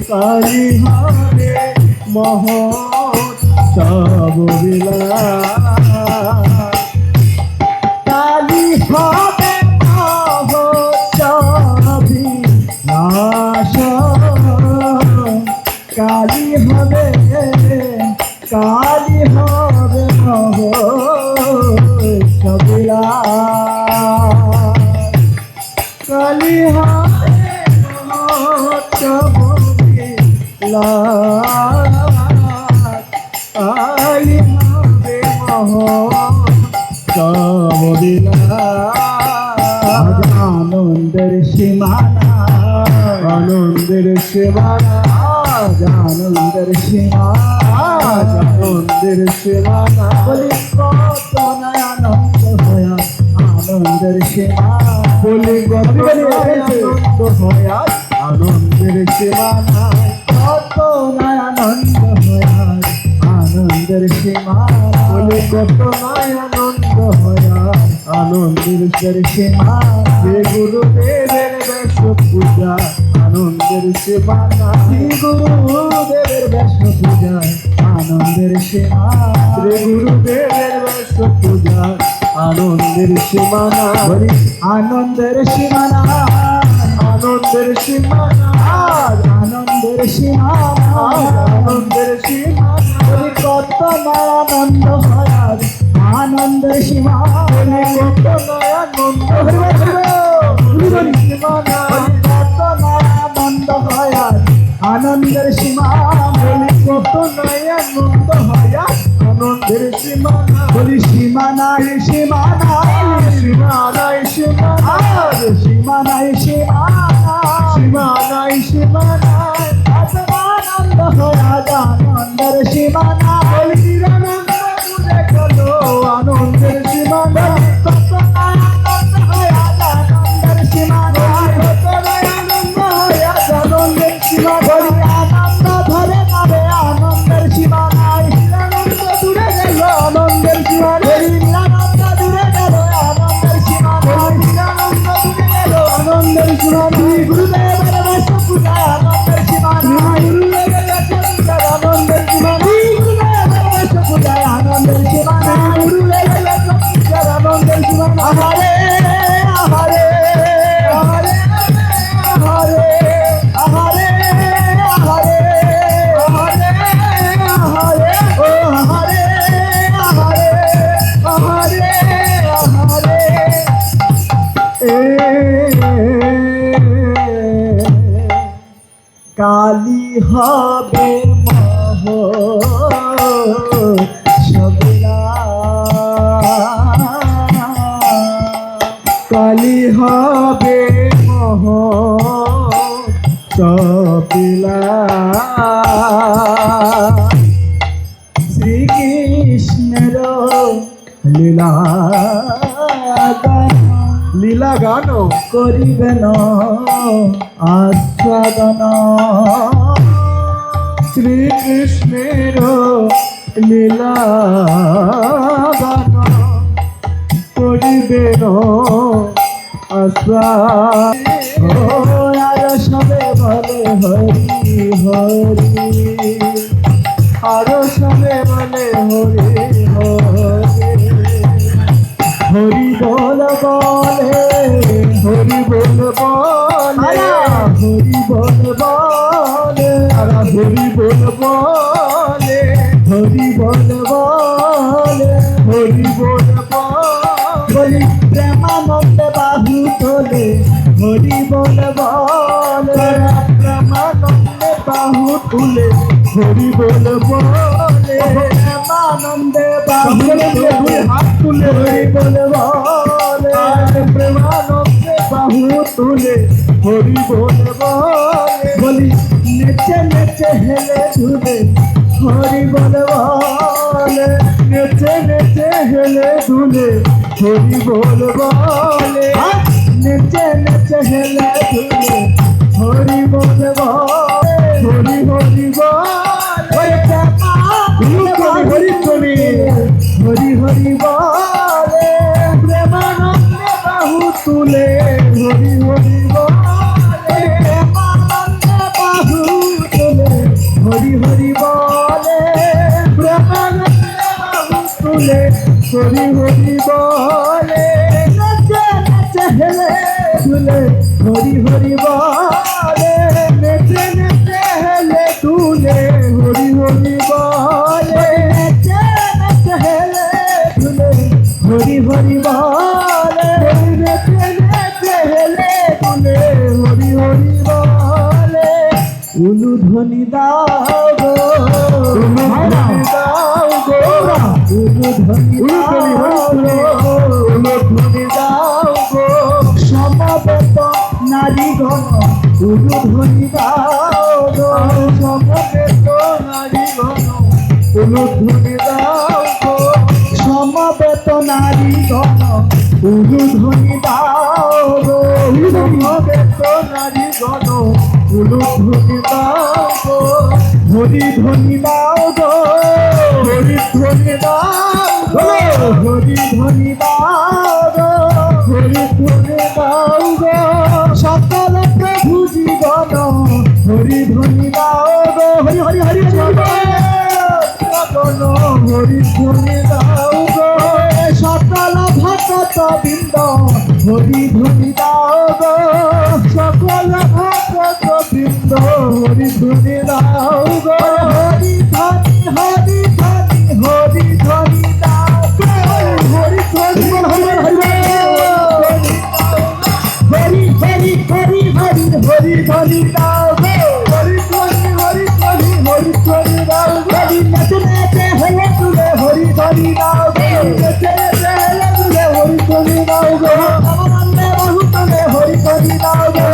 কালী হবে মহোৎসব বিলাস, কালী হবে মহোৎসব বিলাস, কালী হবে মহোৎসব বিলাস, কালী হবে মহোৎসব কালী হবে মহোৎসব বিলাস, আনন্দের সীমানা, আনন্দের সীমানা, আনন্দের সীমানা, আনন্দের সীমানা, বলি কত না আনন্দ হয়, আনন্দের সীমানা, বলি কত আনন্দ হয়, আনন্দের সীমানা, কত না আনন্দ হয়, আনন্দের সীমানা, বলি কত না আনন্দ হয়, আনন্দের সীমানা, শ্রী গুরুদেবের বেশ পূজা, আনন্দের সীমানা, শ্রী গুরুদেবের বেশ পূজা, আনন্দের সীমানা, শ্রী গুরুদেবের বেশ পূজা, আনন্দের সীমানা, বলি আনন্দের সীমানা, আনন্দের সীমানা, আনন্দের সীমানা, আনন্দের সীমানা, বলি কত না আনন্দ হয়, আনন্দের সীমানা, বলি কত না আনন্দ হয়, সীমানা, কত না আনন্দ হয়, আনন্দের সীমানা, বলি কত না আনন্দ হয়, আনন্দের সীমানা, বলি সীমানায় সীমানায় সীমানায় সীমানায় সীমানায় সীমানায় সীমানায় আনন্দ হয়, আনন্দের সীমানা, বলি নিরানন্দ দূরে গেল, আনন্দের সীমানা, কত না আনন্দ হয়, আনন্দের সীমানা, কত না আনন্দ হয়, আনন্দের সীমানা, বলি আনন্দ ধরে নারে আনন্দের সীমানায়, নিরানন্দ দূরে গেল, আনন্দের সীমানা, বলি নিরানন্দ দূরে গেল, আনন্দের সীমানা, নিরানন্দ দূরে গেল, আনন্দের সীমানা, গুরুদেবের বেশ পূজা, আনন্দের সীমানা, গুরুদেবের বেশ পূজা, আনন্দের সীমানা, গুরুদেবের বেশ পূজা, আনন্দের সীমানা, গুরুদেবের বেশ পূজা, আনন্দের সীমানা, আহারে আহারে আহারে আহারে আহারে আহারে আহারে আহারে ও আহারে আহারে আহারে আহারে কালী হবে মহোৎসব বিলাস, কালী হবে মহোৎসব বিলাস, শ্রীকৃষ্ণের লীলা লীলা গান করিবেন আস্বাদন, শ্রীকৃষ্ণের লীলা গান করিবেন আস্বাদন, আর সবে বলে হরি হরি, আরো সবে বলে হরি হরি, হরি বল বলে, হরি বল বলে, হরি বল বলে, হরি বল বলে, হরি বল বলে, হরি বল বলি প্রেমানন্দে বাহু তোলে, হরি বল বলে, প্রেমানন্দে বাহু তুলে, হরি বল বলে, প্রেমানন্দে বাহু তুলে, হাত তুলে, হরি বল বলে, প্রেমানন্দে বাহু তুলে, হরি বল বলে, বলি নেচে নেচে হেলে ধুলে, হরি বল বলে, নেচে নেচে হেলে ধুলে, হরি বল বলে, নেচে নেচে হেলে ধুলে, হরি বল বলে, হরি হরি বলে, হরি হরি হরি হরি বলে, প্রেমানন্দে বাহু তুলে, হরি হরি বলে, হরি হরি বলে নেচে নেচে হেলে দুলে হরি হরি বলে নেচে নেচে হেলে দুলে হরি হরি বলে নেচে নেচে হেলে দুলে হরি হরি বলে নেচে নেচে হেলে দুলে হরি হরি বলে উলুধ্বনি দাও গো উলুধ্বনি দাও গো উলুধ্বনি দাও গো সমবেত নারীগণ উলুধ্বনি দাও গো সমবেত নারীগণ উলুধ্বনি দাও গো সমবেত নারীগণ উলুধ্বনি দাও গো সমবেত নারীগণ উলুধ্বনি দাও গো হরি ধ্বনি দাও গো হরি ধ্বনি দাও গো হরি ধ্বনি দাও গো হরি ধ্বনি দাও গো সকল প্রভু জীবন হরি ধ্বনি দাও গো হরি হরি হরি সকল হরি ধ্বনি দাও গো সকল ভক্ত বৃন্দ হরি ধ্বনি দাও গো সকল ভক্ত বৃন্দ হরি ধ্বনি দাও গো হরি ধ্বনি হরি ধ্বনি হরি ধ্বনি দাও গো হরি ধ্বনি হরি হরি হরি হরি হরি হরি ধ্বনি দাও গো হরি ধ্বনি হরি ধ্বনি হরি ধ্বনি দাও গো নেচে নেচে হেলে তুলে হরি ধ্বনি দাও গো নেচে নেচে হেলে তুলে হরি ধ্বনি দাও গো আনন্দে বাহু তুলে হরি ধ্বনি দাও গো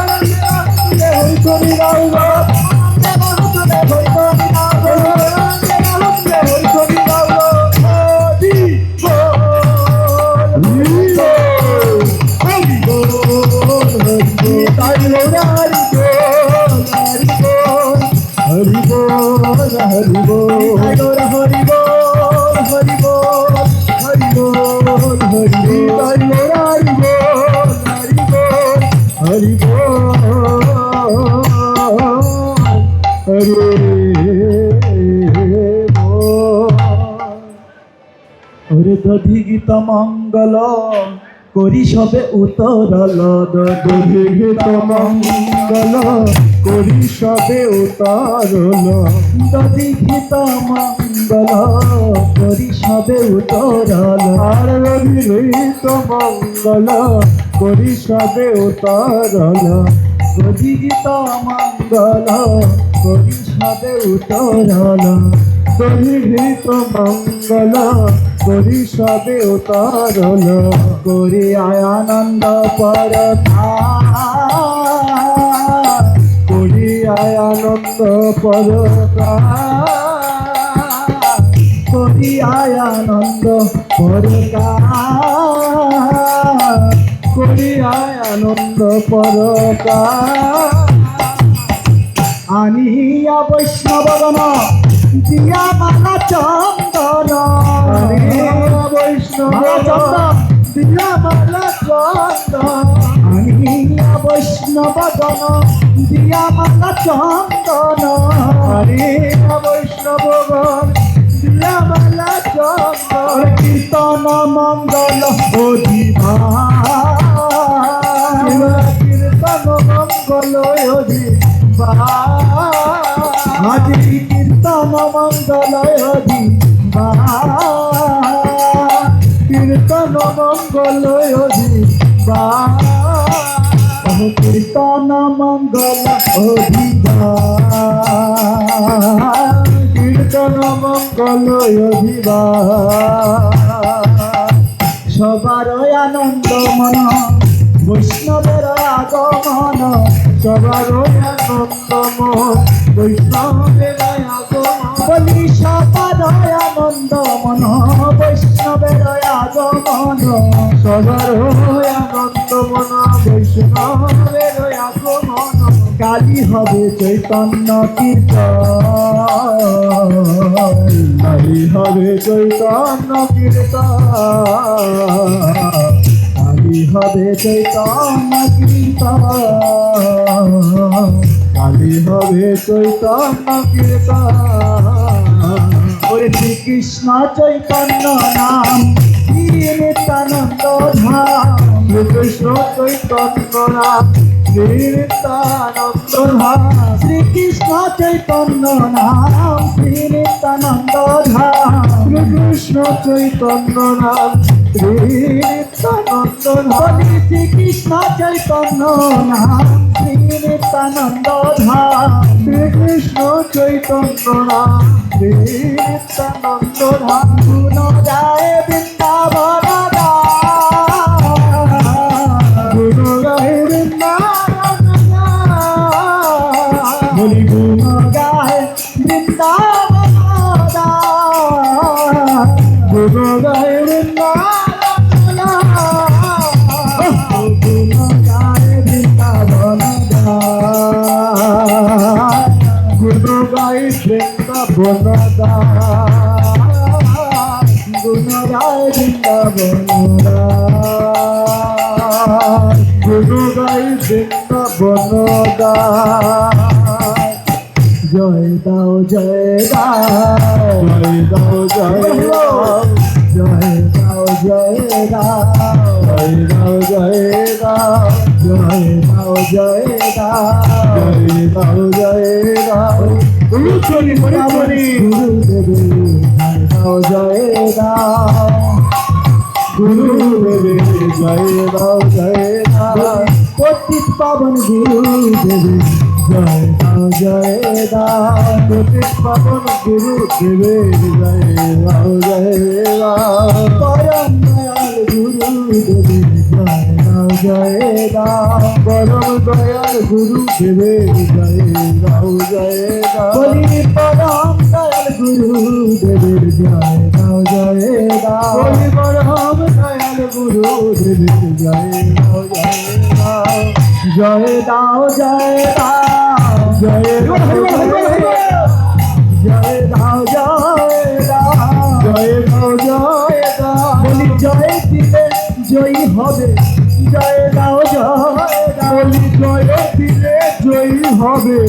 আনন্দে হরি ধ্বনি দাও গো আনন্দে বাহু তুলে হরি ধ্বনি দাও গো আনন্দে বাহু তুলে হরি ধ্বনি দাও গো হরি বল তাই লোরা হরি বল হরি বল হরি বল তাই লোরা হরি বল হরি বল হরি বল হরি তাই লোরা হরি বল হরি বল হরি বল হরে দধি গীত মঙ্গল করি সবে উতরল দধি গীত মঙ্গল করি সবে উতরল দধি গীত মঙ্গল করি সবে উতরল আর দধি গীত মঙ্গল করি সবে উতরল দধি গীত মঙ্গল করি সবে উতরল দধি গীত মঙ্গল করি সবে উতরল করি আনন্দ পরতা করি আনন্দ পরতা করি আনন্দ পরতা করি আনন্দ পরতা আনিয়া বৈষ্ণবগণ দিয়া মালা চন্দন আনিয়া বৈষ্ণব চন্দন দিয়া মালা চন্দন আনিয়া বৈষ্ণবগণ দিয়া মালা চন্দন আনিয়া বৈষ্ণবগণ দিয়া মালা চন্দন কীর্তন মঙ্গল অধিভা কীর্তন মঙ্গল অধিভা আজি কীর্তন মঙ্গল অধিভা কীর্তন মঙ্গল অধিভা কীর্তন মঙ্গল অধিভা কীর্তন মঙ্গল অধিভা সবার আনন্দ মন বৈষ্ণবের আগমন সবার আনন্দ মন বৈষ্ণবের আগমন বলি সবার আনন্দ মন বৈষ্ণবের আগমন সবার আনন্দ মন বৈষ্ণবের আগমন কালী হবে চৈতন্য কীর্তন কালী হবে চৈতন্য কীর্তন কালী হবে চৈতন্য কীর্তন কালী হবে চৈতন্য কীর্তন ওরে শ্রীকৃষ্ণ চৈতন্য নাম শ্রী নিত্যানন্দ ধাম শ্রীকৃষ্ণ চৈতন্য নাম শ্রী নিত্যানন্দ ধাম শ্রীকৃষ্ণ চৈতন্য নাম শ্রী নিত্যানন্দ ধাম শ্রীকৃষ্ণ চৈতন্য নাম শ্রী নিত্যানন্দ ধাম বলি শ্রীকৃষ্ণ চৈতন্য নাম শ্রী নিত্যানন্দ ধাম শ্রীকৃষ্ণ চৈতন্য নাম শ্রী নিত্যানন্দ ধাম গুণ গায়ে বৃন্দাবন গুণ গায়ে বৃন্দাবন বলি গুণ গায়ে বৃন্দাবন গুণ গায়ে বৃন্দাবন গুণ গায়ে বৃন্দাবন গুণ গায়ে বৃন্দাবন গুণ গায়ে বৃন্দাবন গুণ গায়ে বৃন্দাবন জয় দাও জয় দাও জয় দাও জয় দাও জয় দাও জয় দাও জয় দাও জয় দাও জয় দাও জয় দাও জয় দাও জয় দাও গুরুচরী হরিচরী গুরুদেব জয় দাও জয় দাও গুরুদেবে জয় দাও জয় দাও পতিত পাবন গুরুদেব জয় দাও জয় দাও পতিত পাবন গুরুদেবে জয় দাও জয় দাও পরম দয়াল গুরুদেব জয় দাও জয় দাও পরম দয়াল গুরুদেবে জয় দাও জয় দাও বলি পরম দয়াল গুরুদেব জয় দাও জয় দাও বলি পরম দয়াল গুরুদেবে জয় দাও জয় দাও জয় দাও জয় দাও জয় দাও জয় দাও জয় দাও জয় দাও জয় দাও বলি জয় দিলে জয়ী হবে জয় দাও জয় দাও বলি জয় দিলে জয়ী হবে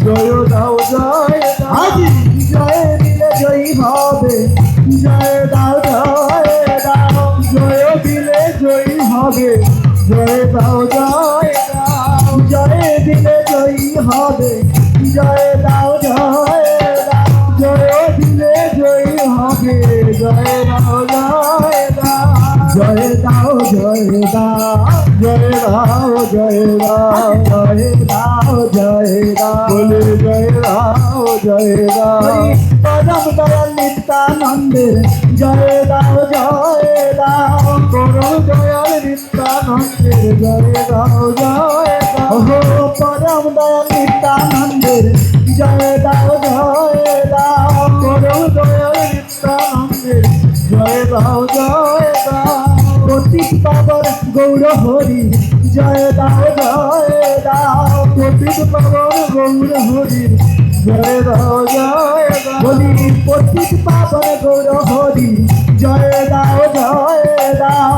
জয় দাও জয় দাও আজি জয় দিলে জয়ী হবে জয় দাও জয় দাও জয় দিলে জয়ী হবে জয় দাও জয় দাও জয় দিলে জয়ী হবে জয় দাও জয় দাও জয় দিলে জয়ী হবে জয় দাও জয় দাও জয় দাও জয় দাও জয় দাও জয় দাও জয় দাও জয় দাও বলে জয় দাও জয় দাও পরম দয়াল নিত্যানন্দের জয় দাও জয় দাও করম দয়াল নিত্যানন্দের জয় দাও জয় দাও ওহো পরম দয়াল নিত্যানন্দের জয় দাও জয় দাও করম দয়াল নিত্যানন্দের জয় দাও জয় দাও পতিত পাবন গৌর হরি জয় দাও জয় দাও পতিত পাবন গৌর হরি জয় দাও জয় দাও বলি পতিত পাবন গৌর হরি জয় দাও জয় দাও